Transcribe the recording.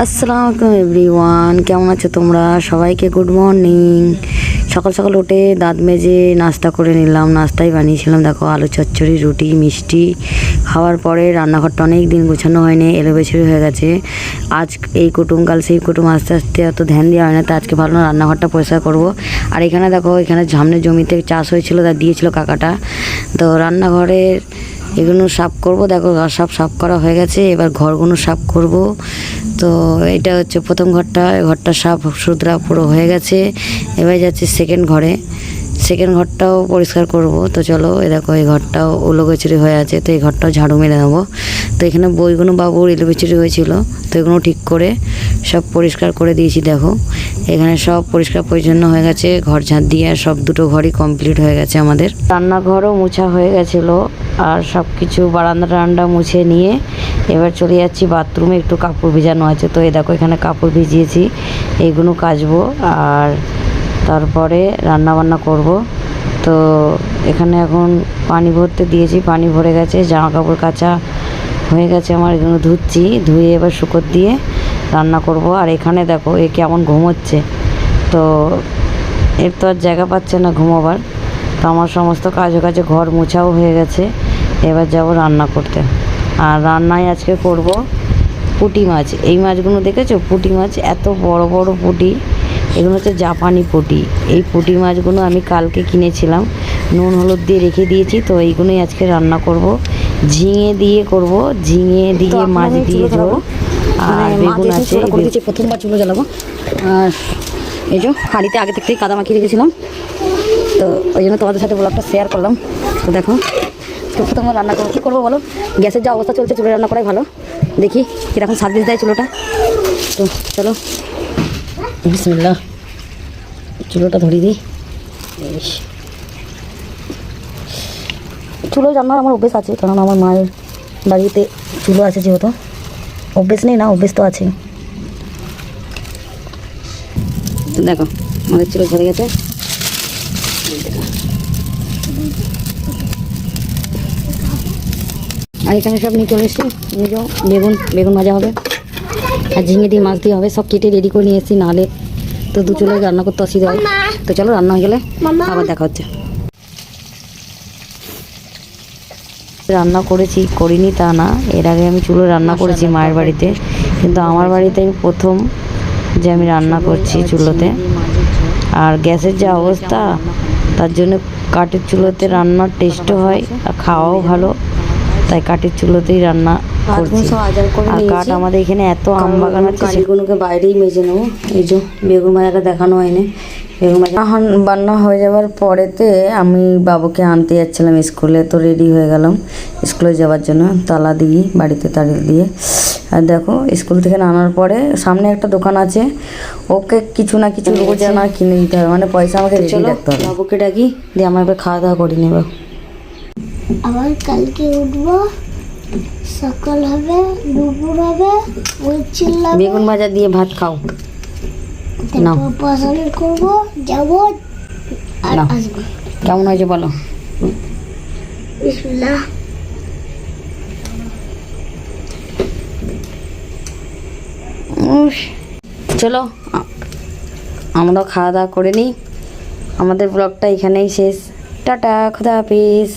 আসসালামু আলাইকুম এভরিওয়ান, কেমন আছো তোমরা? সবাইকে গুড মর্নিং। সকাল সকাল উঠে দাঁত মেজে নাস্তা করে নিলাম। নাস্তাই বানিয়েছিলাম, দেখো আলু চচ্চড়ি, রুটি, মিষ্টি। খাওয়ার পরে রান্নাঘরটা অনেক দিন গোছানো হয়নি, এলোবেছড়ি হয়ে গেছে। আজ এই কুটুম কাল সেই কুটুম, আস্তে আস্তে এত ধ্যান দেওয়া হয় না। তো আজকে ভাবলাম রান্নাঘরটা পরিষ্কার করবো। আর এখানে দেখো, এখানে সামনের জমিতে চাষ হয়েছিল, তা দিয়েছিল কাকাটা। তো রান্নাঘরের এগুলো সাফ করব। দেখো সব সাফ করা হয়ে গেছে, এবার ঘরগুলো সাফ করব। তো এটা হচ্ছে প্রথম ঘরটা, ঘরটা সাফ সুতরা পুরো হয়ে গেছে। এবার যাচ্ছি সেকেন্ড ঘরে, সেকেন্ড ঘরটাও পরিষ্কার করব। তো চলো, এই দেখো এই ঘরটাও ওলোগোচুরি হয়ে আছে, তো এই ঘরটাও ঝাড়ু মেরে নেবো। তো এখানে বইগুলো বাবুর এলোবেচুরি হয়েছিল, তো এগুলো ঠিক করে সব পরিষ্কার করে দিয়েছি। দেখো এখানে সব পরিষ্কার পরিচ্ছন্ন হয়ে গেছে, ঘর ঝাঁট দিয়ে সব দুটো ঘরই কমপ্লিট হয়ে গেছে আমাদের। রান্নাঘরও মোছা হয়ে গেছিলো, আর সব কিছু বারান্দা টারান্দা মুছে নিয়ে এবার চলে যাচ্ছি বাথরুমে। একটু কাপড় ভিজানো আছে, তো এই দেখো এখানে কাপড় ভিজিয়েছি, এইগুলো কাচবো আর তারপরে রান্না বান্না করব। তো এখানে এখন পানি ভরতে দিয়েছি, পানি ভরে গেছে, জামা কাপড় কাচা হয়ে গেছে আমার। এগুলো ধুচ্ছি, ধুয়ে এবার শুকোত দিয়ে রান্না করব। আর এখানে দেখো এ কেমন ঘুমোচ্ছে, তো এর তো আর জায়গা পাচ্ছে না ঘুমোবার। তো আমার সমস্ত কাজে ঘর মোছাও হয়ে গেছে, এবার যাব রান্না করতে। আর রান্নায় আজকে করব পুঁটি মাছ। এই মাছগুলো দেখেছো? পুঁটি মাছ, এত বড় বড় পুঁটি। এগুলো হচ্ছে জাপানি পুঁটি। এই পুঁটি মাছগুলো আমি কালকে কিনেছিলাম, নুন হলুদ দিয়ে রেখে দিয়েছি। তো এইগুলোই আজকে রান্না করব, ঝিঙে দিয়ে করব, ঝিঙে দিয়ে মাছ দিয়ে ঝোল। আর বেগুন আছে, প্রথমবার চুলো জ্বালাবো। আর এই যে হাঁড়িতে আগে থেকেই কাদা মাখিয়ে রেখেছিলাম, তো ওই জন্য তোমাদের সাথে ব্লগটা শেয়ার করলাম। তো দেখো তো প্রথমবার রান্না করবো, কী করবো বলো? গ্যাসের যা অবস্থা চলছে, চুলো রান্না করাই ভালো। দেখি কীরকম সার্ভিস দেয় চুলোটা। তো চলো বিসমিল্লাহ, চুলোটা ধরিয়ে দিই। চুলো রান্নার আমার অভ্যেস আছে, কারণ আমার মায়ের বাড়িতে চুলো আছে, যেহেতু অভ্যেস নেই না, অভ্যেস তো আছে। তো দেখো আমাদের চুলো ধরে গেছে। আর এখানে সব নিয়ে চলে এসেছি, বেগুন ভাজা হবে, আর ঝিঙে দিয়ে মাছ দিয়ে হবে। সব কেটে রেডি করে নিয়ে এসেছি, নাহলে তো দু চুলোয় রান্না করতে অসুবিধা হয়। তো চলো রান্না হয়ে গেলে আবার দেখা হচ্ছে। রান্না করিনি তা না, এর আগে আমি চুলো রান্না করেছি মায়ের বাড়িতে, কিন্তু আমার বাড়িতে প্রথম যে আমি রান্না করছি চুলোতে। আর গ্যাসের যে অবস্থা, তার জন্য কাঠের চুলোতে রান্নার টেস্টও হয় আর খাওয়াও ভালো, তাই কাঠের চুলোতেই রান্না করছি। আর কাঠ আমাদের এখানে এত আম বাগান আছে, সেগুলোকে বাইরেই মেজে নেবো। এই যে বেগুন ভাজাটা দেখানো হয়নি, বেগুন ভাজা বান্না হয়ে যাওয়ার পরেতে আমি বাবুকে আনতে যাচ্ছিলাম স্কুলে। তো রেডি হয়ে গেলাম স্কুলে যাওয়ার জন্য, তালা দিই বাড়িতে, তালা দিয়ে। আর দেখো স্কুল থেকে আনার পরে সামনে একটা দোকান আছে, ওকে কিছু না কিছু রোজানা কিনে দিতে হবে, মানে পয়সা আমাকে রেডি রাখতে হবে। বাবুকে ডাকি দিয়ে আমার এবার খাওয়া দাওয়া করে নেব। আবার কালকে উঠবো, সকাল হবে, দুপুর হবে, ওই চিল্লাবে, বেগুন ভাজা দিয়ে ভাত খাও। তারপর পছন্দ করবো, যাবো আর আসবো। কেমন হয়েছে বলো? বিসমিল্লাহ। চলো আমরা খাওয়া দাওয়া করে নিই, আমাদের ব্লগটা এখানেই শেষ। টাটা, খুদা হাফিজ।